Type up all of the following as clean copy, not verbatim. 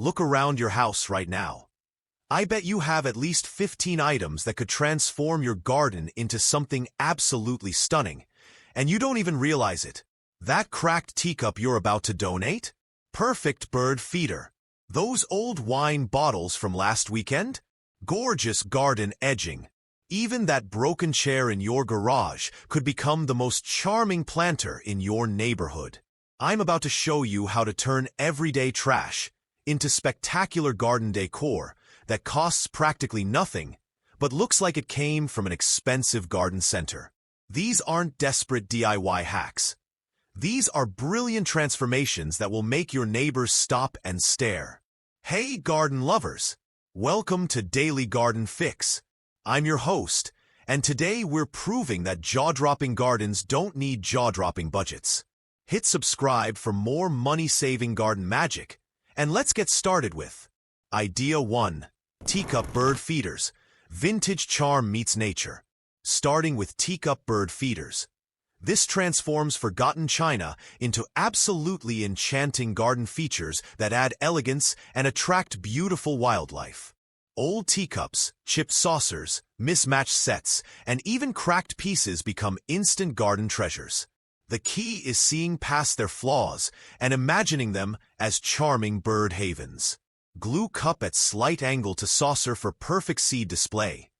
Look around your house right now. I bet you have at least 15 items that could transform your garden into something absolutely stunning, and you don't even realize it. That cracked teacup you're about to donate? Perfect bird feeder. Those old wine bottles from last weekend? Gorgeous garden edging. Even that broken chair in your garage could become the most charming planter in your neighborhood. I'm about to show you how to turn everyday trash into spectacular garden decor that costs practically nothing, but looks like it came from an expensive garden center. These aren't desperate DIY hacks. These are brilliant transformations that will make your neighbors stop and stare. Hey garden lovers! Welcome to Daily Garden Fix. I'm your host, and today we're proving that jaw-dropping gardens don't need jaw-dropping budgets. Hit subscribe for more money-saving garden magic, and let's get started with Idea 1. Teacup Bird Feeders. Vintage charm meets nature. Starting with Teacup Bird Feeders. This transforms forgotten china into absolutely enchanting garden features that add elegance and attract beautiful wildlife. Old teacups, chipped saucers, mismatched sets, and even cracked pieces become instant garden treasures. The key is seeing past their flaws and imagining them as charming bird havens. Glue cup at slight angle to saucer for perfect seed display.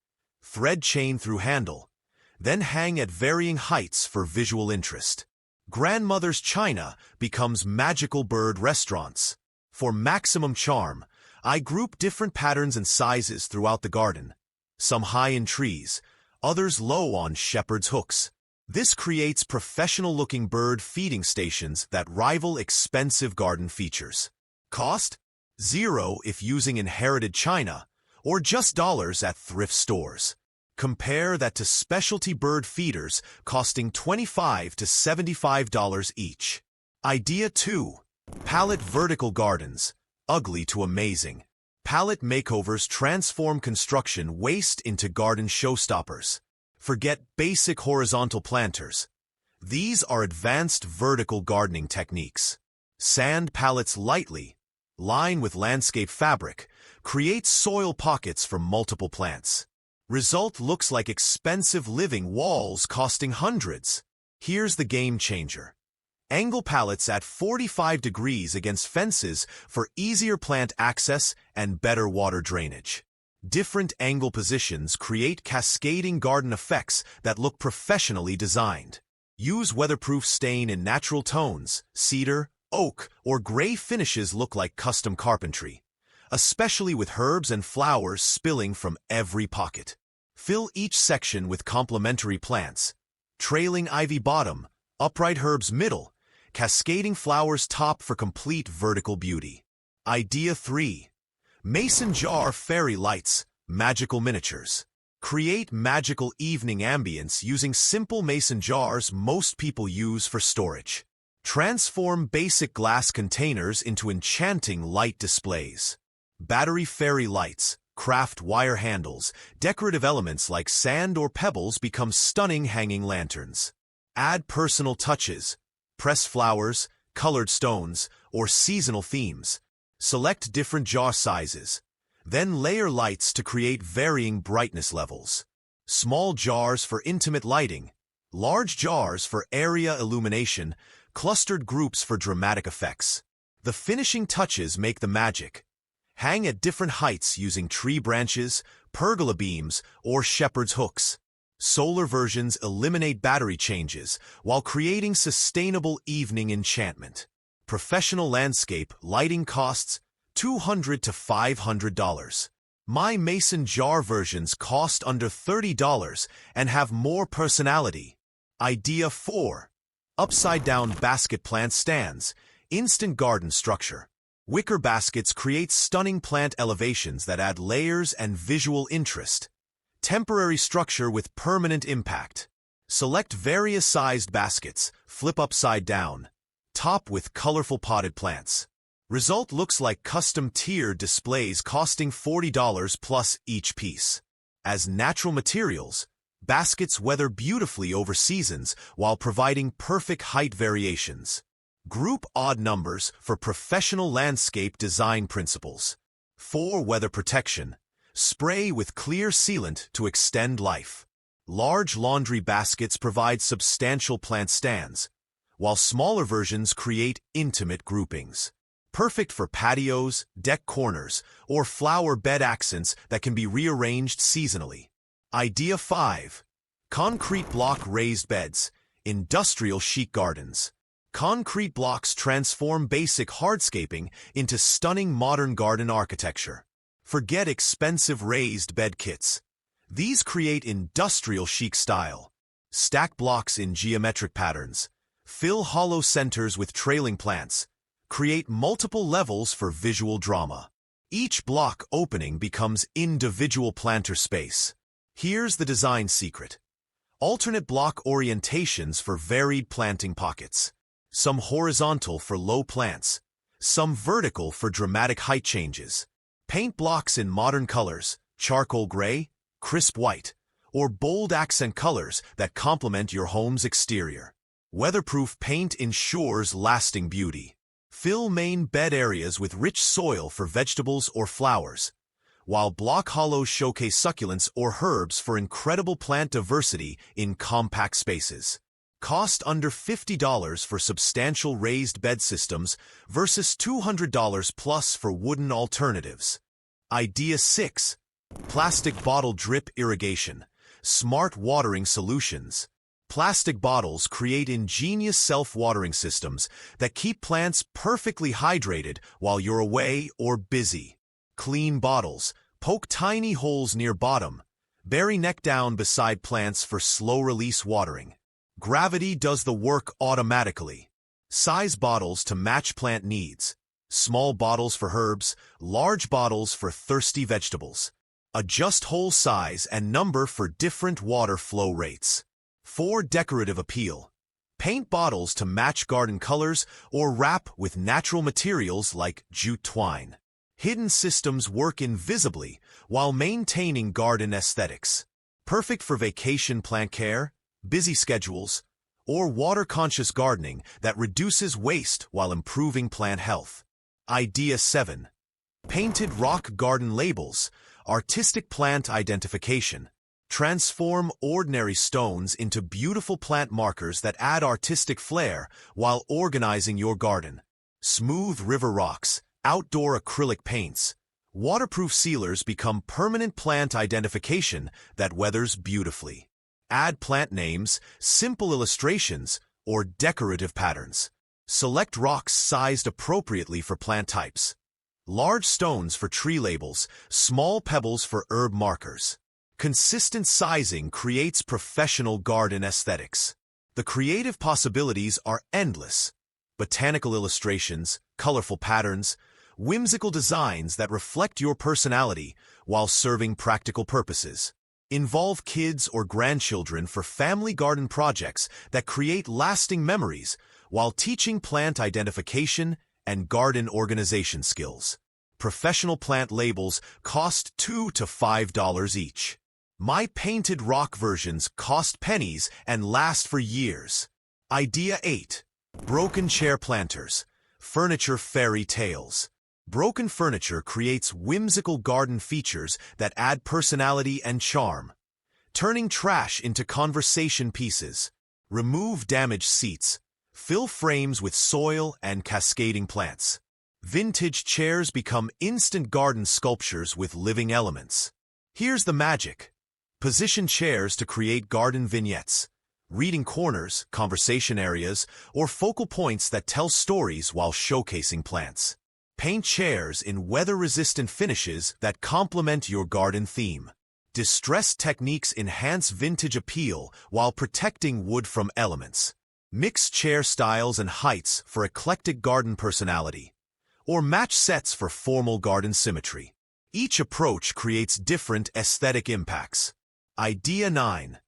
Thread chain through handle. Then hang at varying heights for visual interest. Grandmother's china becomes magical bird restaurants. For maximum charm, I group different patterns and sizes throughout the garden. Some high in trees, others low on shepherd's hooks. This creates professional-looking bird feeding stations that rival expensive garden features. Cost? $0 if using inherited china, or just dollars at thrift stores. Compare that to specialty bird feeders costing $25 to $75 each. Idea 2. Pallet Vertical Gardens. Ugly to amazing. Pallet makeovers transform construction waste into garden showstoppers. Forget basic horizontal planters. These are advanced vertical gardening techniques. Sand pallets lightly, line with landscape fabric, create soil pockets for multiple plants. Result looks like expensive living walls costing hundreds. Here's the game changer. Angle pallets at 45 degrees against fences for easier plant access and better water drainage. Different angle positions create cascading garden effects that look professionally designed. Use weatherproof stain in natural tones. Cedar, oak, or gray finishes look like custom carpentry, especially with herbs and flowers spilling from every pocket. Fill each section with complementary plants. Trailing ivy bottom, upright herbs middle, cascading flowers top for complete vertical beauty. Idea 3. Mason jar fairy lights, magical miniatures. Create magical evening ambience using simple mason jars most people use for storage. Transform basic glass containers into enchanting light displays. Battery fairy lights, craft wire handles, decorative elements like sand or pebbles become stunning hanging lanterns. Add personal touches, press flowers, colored stones, or seasonal themes. Select different jar sizes. Then layer lights to create varying brightness levels. Small jars for intimate lighting, large jars for area illumination, clustered groups for dramatic effects. The finishing touches make the magic. Hang at different heights using tree branches, pergola beams, or shepherd's hooks. Solar versions eliminate battery changes while creating sustainable evening enchantment. Professional landscape lighting costs $200 to $500. My mason jar versions cost under $30 and have more personality. Idea 4. Upside-down basket plant stands. Instant garden structure. Wicker baskets create stunning plant elevations that add layers and visual interest. Temporary structure with permanent impact. Select various sized baskets, flip upside down. Top with colorful potted plants. Result looks like custom tiered displays costing $40 plus each piece. As natural materials, baskets weather beautifully over seasons while providing perfect height variations. Group odd numbers for professional landscape design principles. 4. Weather protection. Spray with clear sealant to extend life. Large laundry baskets provide substantial plant stands, while smaller versions create intimate groupings. Perfect for patios, deck corners, or flower bed accents that can be rearranged seasonally. Idea 5. Concrete block raised beds. Industrial chic gardens. Concrete blocks transform basic hardscaping into stunning modern garden architecture. Forget expensive raised bed kits. These create industrial chic style. Stack blocks in geometric patterns. Fill hollow centers with trailing plants. Create multiple levels for visual drama. Each block opening becomes individual planter space. Here's the design secret. Alternate block orientations for varied planting pockets. Some horizontal for low plants. Some vertical for dramatic height changes. Paint blocks in modern colors, charcoal gray, crisp white, or bold accent colors that complement your home's exterior. Weatherproof paint ensures lasting beauty. Fill main bed areas with rich soil for vegetables or flowers, while block hollows showcase succulents or herbs for incredible plant diversity in compact spaces. Cost under $50 for substantial raised bed systems versus $200 plus for wooden alternatives. Idea 6. Plastic Bottle Drip Irrigation. Smart watering solutions. Plastic bottles create ingenious self-watering systems that keep plants perfectly hydrated while you're away or busy. Clean bottles. Poke tiny holes near bottom. Bury neck down beside plants for slow-release watering. Gravity does the work automatically. Size bottles to match plant needs. Small bottles for herbs, large bottles for thirsty vegetables. Adjust hole size and number for different water flow rates. 4. Decorative appeal. Paint bottles to match garden colors or wrap with natural materials like jute twine. Hidden systems work invisibly while maintaining garden aesthetics. Perfect for vacation plant care, busy schedules, or water-conscious gardening that reduces waste while improving plant health. Idea 7. Painted rock garden labels. Artistic plant identification. Transform ordinary stones into beautiful plant markers that add artistic flair while organizing your garden. Smooth river rocks, outdoor acrylic paints, waterproof sealers become permanent plant identification that weathers beautifully. Add plant names, simple illustrations, or decorative patterns. Select rocks sized appropriately for plant types. Large stones for tree labels, small pebbles for herb markers. Consistent sizing creates professional garden aesthetics. The creative possibilities are endless. Botanical illustrations, colorful patterns, whimsical designs that reflect your personality while serving practical purposes. Involve kids or grandchildren for family garden projects that create lasting memories while teaching plant identification and garden organization skills. Professional plant labels cost $2 to $5 each. My painted rock versions cost pennies and last for years. Idea 8. Broken chair planters. Furniture fairy tales. Broken furniture creates whimsical garden features that add personality and charm. Turning trash into conversation pieces. Remove damaged seats. Fill frames with soil and cascading plants. Vintage chairs become instant garden sculptures with living elements. Here's the magic. Position chairs to create garden vignettes, reading corners, conversation areas, or focal points that tell stories while showcasing plants. Paint chairs in weather-resistant finishes that complement your garden theme. Distressed techniques enhance vintage appeal while protecting wood from elements. Mix chair styles and heights for eclectic garden personality, or match sets for formal garden symmetry. Each approach creates different aesthetic impacts. Idea 9.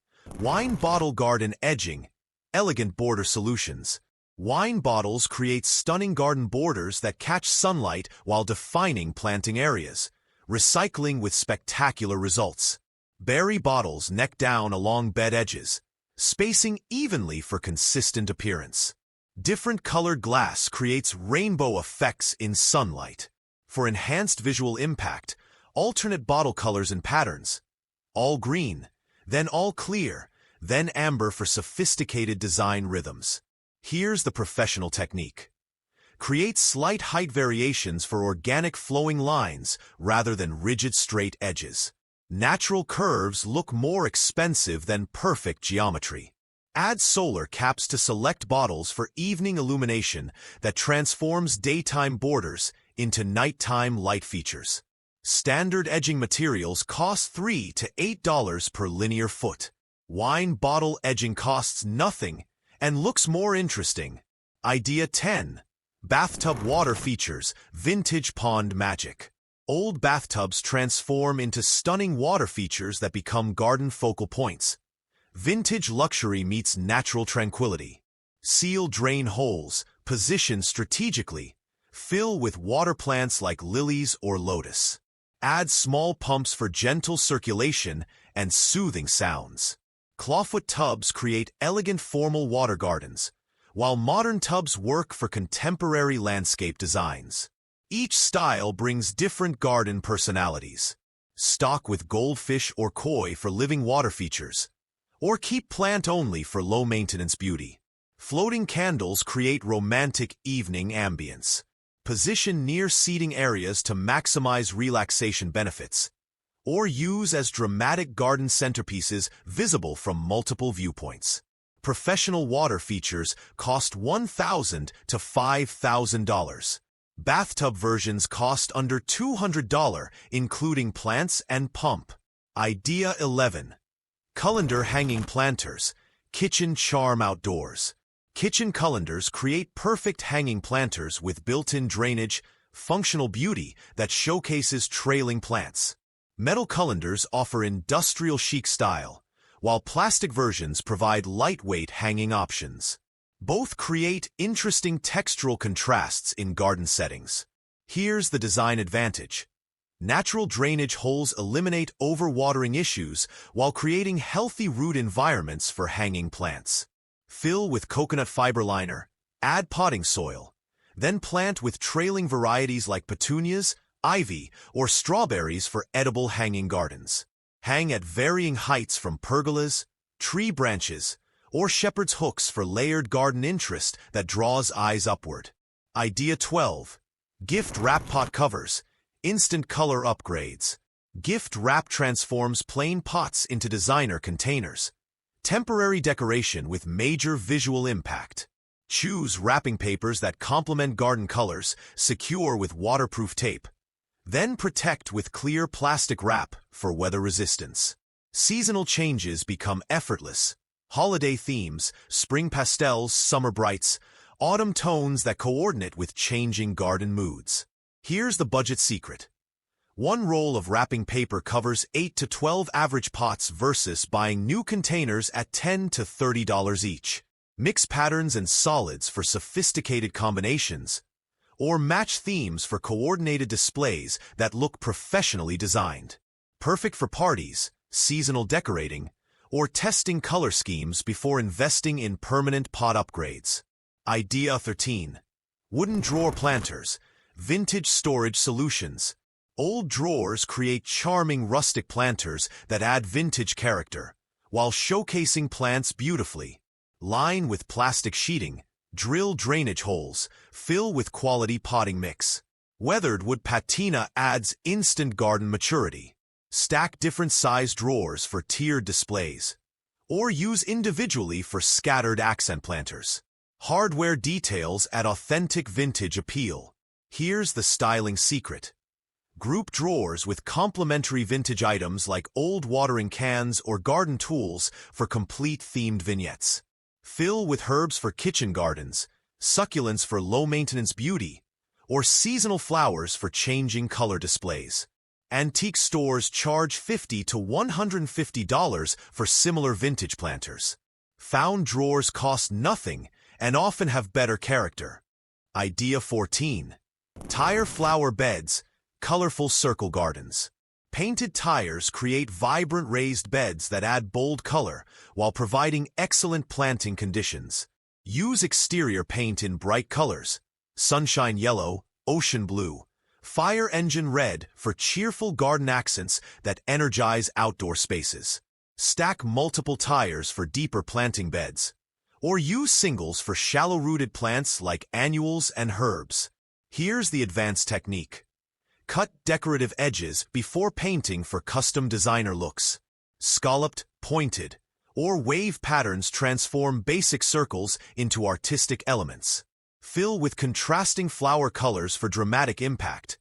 Wine bottle garden edging. Elegant border solutions. Wine bottles create stunning garden borders that catch sunlight while defining planting areas, recycling with spectacular results. Bury bottles neck down along bed edges, spacing evenly for consistent appearance. Different colored glass creates rainbow effects in sunlight. For enhanced visual impact, alternate bottle colors and patterns. All green, then all clear, then amber for sophisticated design rhythms. Here's the professional technique. Create slight height variations for organic flowing lines rather than rigid straight edges. Natural curves look more expensive than perfect geometry. Add solar caps to select bottles for evening illumination that transforms daytime borders into nighttime light features. Standard edging materials cost $3 to $8 per linear foot. Wine bottle edging costs nothing and looks more interesting. Idea 10. Bathtub Water Features, Vintage Pond Magic. Old bathtubs transform into stunning water features that become garden focal points. Vintage luxury meets natural tranquility. Seal drain holes, positioned strategically. Fill with water plants like lilies or lotus. Add small pumps for gentle circulation and soothing sounds. Clawfoot tubs create elegant formal water gardens, while modern tubs work for contemporary landscape designs. Each style brings different garden personalities. Stock with goldfish or koi for living water features, or keep plant-only for low-maintenance beauty. Floating candles create romantic evening ambience. Position near seating areas to maximize relaxation benefits, or use as dramatic garden centerpieces visible from multiple viewpoints. Professional water features cost $1,000 to $5,000. Bathtub versions cost under $200, including plants and pump. Idea 11. Colander Hanging Planters, Kitchen Charm Outdoors. Kitchen colanders create perfect hanging planters with built-in drainage, functional beauty that showcases trailing plants. Metal colanders offer industrial chic style, while plastic versions provide lightweight hanging options. Both create interesting textural contrasts in garden settings. Here's the design advantage. Natural drainage holes eliminate overwatering issues while creating healthy root environments for hanging plants. Fill with coconut fiber liner, add potting soil, then plant with trailing varieties like petunias, ivy, or strawberries for edible hanging gardens. Hang at varying heights from pergolas, tree branches, or shepherd's hooks for layered garden interest that draws eyes upward. Idea 12. Gift Wrap Pot Covers, Instant Color Upgrades. Gift wrap transforms plain pots into designer containers. Temporary decoration with major visual impact. Choose wrapping papers that complement garden colors, secure with waterproof tape. Then protect with clear plastic wrap for weather resistance. Seasonal changes become effortless. Holiday themes, spring pastels, summer brights, autumn tones that coordinate with changing garden moods. Here's the budget secret. One roll of wrapping paper covers 8 to 12 average pots versus buying new containers at $10 to $30 each. Mix patterns and solids for sophisticated combinations, or match themes for coordinated displays that look professionally designed. Perfect for parties, seasonal decorating, or testing color schemes before investing in permanent pot upgrades. Idea 13. Wooden Drawer Planters, Vintage Storage Solutions. Old drawers create charming rustic planters that add vintage character, while showcasing plants beautifully. Line with plastic sheeting, drill drainage holes, fill with quality potting mix. Weathered wood patina adds instant garden maturity. Stack different size drawers for tiered displays, or use individually for scattered accent planters. Hardware details add authentic vintage appeal. Here's the styling secret. Group drawers with complementary vintage items like old watering cans or garden tools for complete themed vignettes. Fill with herbs for kitchen gardens, succulents for low-maintenance beauty, or seasonal flowers for changing color displays. Antique stores charge $50 to $150 for similar vintage planters. Found drawers cost nothing and often have better character. Idea 14. Tire flower beds, colorful circle gardens. Painted tires create vibrant raised beds that add bold color while providing excellent planting conditions. Use exterior paint in bright colors: sunshine yellow, ocean blue, fire engine red for cheerful garden accents that energize outdoor spaces. Stack multiple tiers for deeper planting beds, or use singles for shallow-rooted plants like annuals and herbs. Here's the advanced technique. Cut decorative edges before painting for custom designer looks. Scalloped, pointed, or wave patterns transform basic circles into artistic elements. Fill with contrasting flower colors for dramatic impact.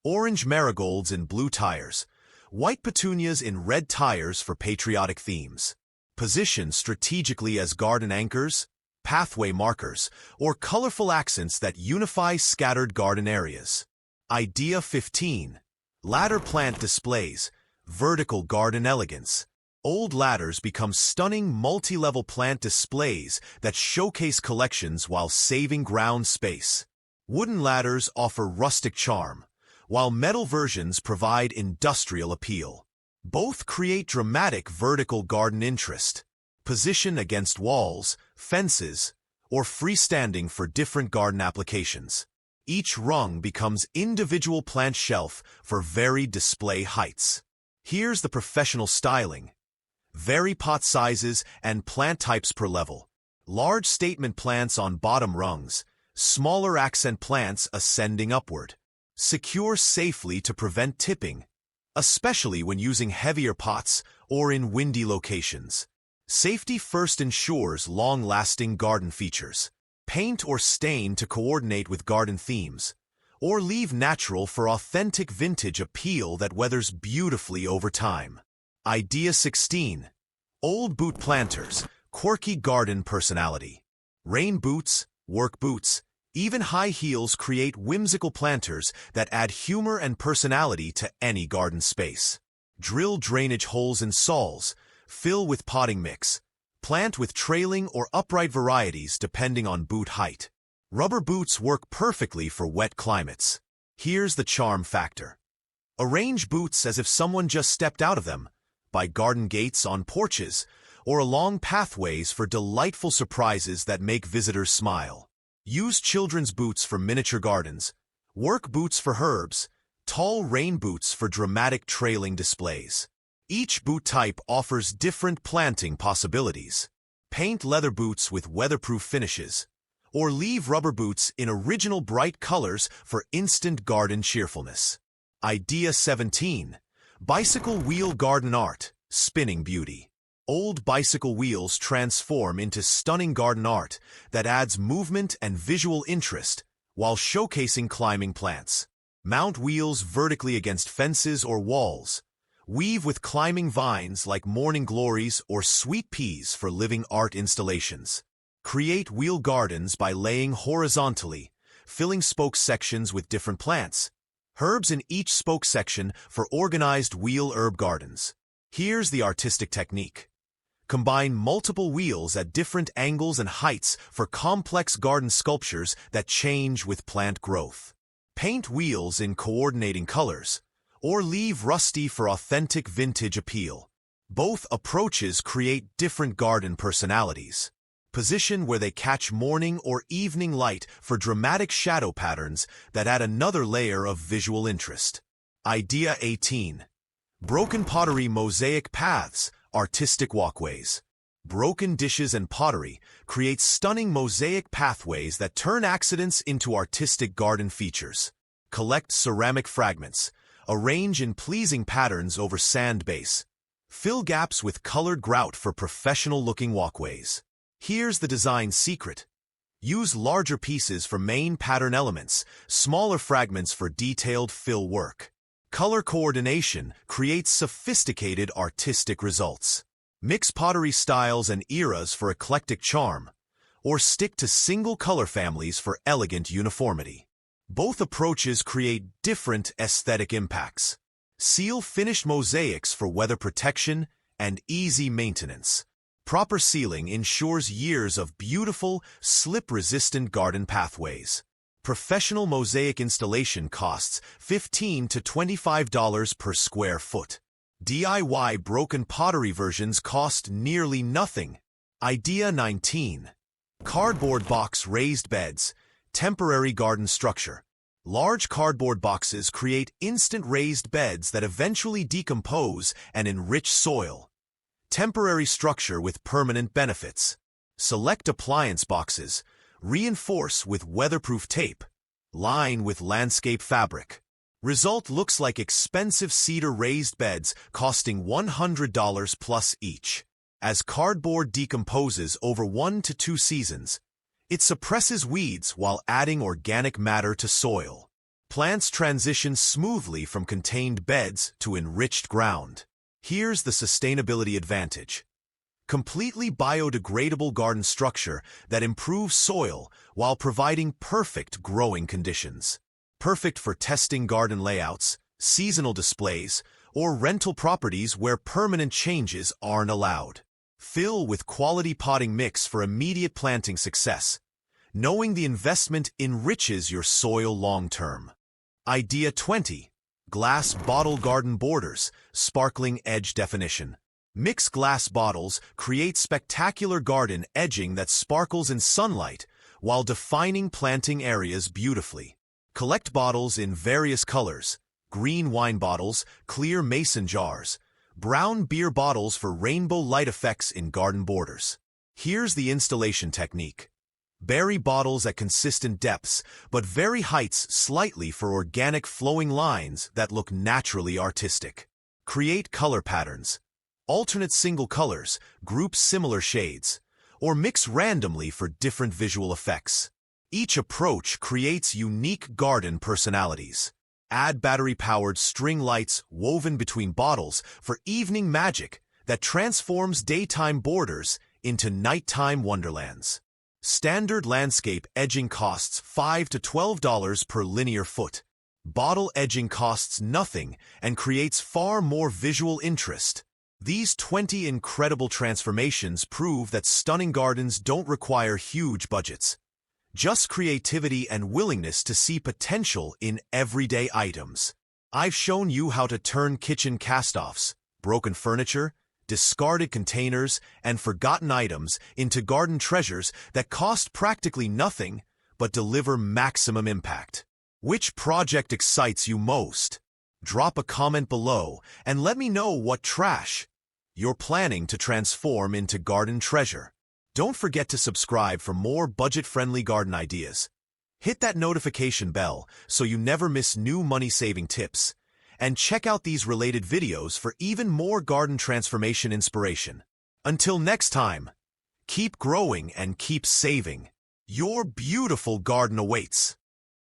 Orange marigolds in blue tires, white petunias in red tires for patriotic themes. Position strategically as garden anchors, pathway markers, or colorful accents that unify scattered garden areas. Idea 15. Ladder plant displays, vertical garden elegance. Old ladders become stunning multi-level plant displays that showcase collections while saving ground space. Wooden ladders offer rustic charm, while metal versions provide industrial appeal. Both create dramatic vertical garden interest. Position against walls, fences, or freestanding for different garden applications. Each rung becomes individual plant shelf for varied display heights. Here's the professional styling. Vary pot sizes and plant types per level. Large statement plants on bottom rungs, smaller accent plants ascending upward. Secure safely to prevent tipping, especially when using heavier pots or in windy locations. Safety first ensures long-lasting garden features. Paint or stain to coordinate with garden themes, or leave natural for authentic vintage appeal that weathers beautifully over time. Idea 16. Old boot planters, quirky garden personality. Rain boots, work boots, even high heels create whimsical planters that add humor and personality to any garden space. Drill drainage holes in soils, fill with potting mix. Plant with trailing or upright varieties depending on boot height. Rubber boots work perfectly for wet climates. Here's the charm factor. Arrange boots as if someone just stepped out of them, by garden gates on porches, or along pathways for delightful surprises that make visitors smile. Use children's boots for miniature gardens, work boots for herbs, tall rain boots for dramatic trailing displays. Each boot type offers different planting possibilities. Paint leather boots with weatherproof finishes, or leave rubber boots in original bright colors for instant garden cheerfulness. Idea 17. Bicycle wheel garden art, spinning beauty. Old bicycle wheels transform into stunning garden art that adds movement and visual interest while showcasing climbing plants. Mount wheels vertically against fences or walls. Weave with climbing vines like morning glories or sweet peas for living art installations. Create wheel gardens by laying horizontally, filling spoke sections with different plants. Herbs in each spoke section for organized wheel herb gardens. Here's the artistic technique. Combine multiple wheels at different angles and heights for complex garden sculptures that change with plant growth. Paint wheels in coordinating colors, or leave rusty for authentic vintage appeal. Both approaches create different garden personalities. Position where they catch morning or evening light for dramatic shadow patterns that add another layer of visual interest. Idea 18. Broken pottery mosaic paths, artistic walkways. Broken dishes and pottery create stunning mosaic pathways that turn accidents into artistic garden features. Collect ceramic fragments, arrange in pleasing patterns over sand base. Fill gaps with colored grout for professional-looking walkways. Here's the design secret. Use larger pieces for main pattern elements, smaller fragments for detailed fill work. Color coordination creates sophisticated artistic results. Mix pottery styles and eras for eclectic charm, or stick to single color families for elegant uniformity. Both approaches create different aesthetic impacts. Seal finished mosaics for weather protection and easy maintenance. Proper sealing ensures years of beautiful, slip-resistant garden pathways. Professional mosaic installation costs $15 to $25 per square foot. DIY broken pottery versions cost nearly nothing. Idea 19. Cardboard box raised beds, temporary garden structure. Large cardboard boxes create instant raised beds that eventually decompose and enrich soil. Temporary structure with permanent benefits. Select appliance boxes, reinforce with weatherproof tape, line with landscape fabric. Result looks like expensive cedar raised beds costing $100 plus each. As cardboard decomposes over 1 to 2 seasons, it suppresses weeds while adding organic matter to soil. Plants transition smoothly from contained beds to enriched ground. Here's the sustainability advantage. Completely biodegradable garden structure that improves soil while providing perfect growing conditions. Perfect for testing garden layouts, seasonal displays, or rental properties where permanent changes aren't allowed. Fill with quality potting mix for immediate planting success, knowing the investment enriches your soil long-term. Idea 20. Glass bottle garden borders, sparkling edge definition. Mix glass bottles create spectacular garden edging that sparkles in sunlight while defining planting areas beautifully. Collect bottles in various colors: green wine bottles, clear mason jars, brown beer bottles for rainbow light effects in garden borders. Here's the installation technique. Bury bottles at consistent depths, but vary heights slightly for organic flowing lines that look naturally artistic. Create color patterns. Alternate single colors, group similar shades, or mix randomly for different visual effects. Each approach creates unique garden personalities. Add battery-powered string lights woven between bottles for evening magic that transforms daytime borders into nighttime wonderlands. Standard landscape edging costs $5 to $12 per linear foot. Bottle edging costs nothing and creates far more visual interest. These 20 incredible transformations prove that stunning gardens don't require huge budgets. Just creativity and willingness to see potential in everyday items. I've shown you how to turn kitchen cast-offs, broken furniture, discarded containers, and forgotten items into garden treasures that cost practically nothing but deliver maximum impact. Which project excites you most? Drop a comment below and let me know what trash you're planning to transform into garden treasure. Don't forget to subscribe for more budget-friendly garden ideas. Hit that notification bell so you never miss new money-saving tips. And check out these related videos for even more garden transformation inspiration. Until next time, keep growing and keep saving. Your beautiful garden awaits.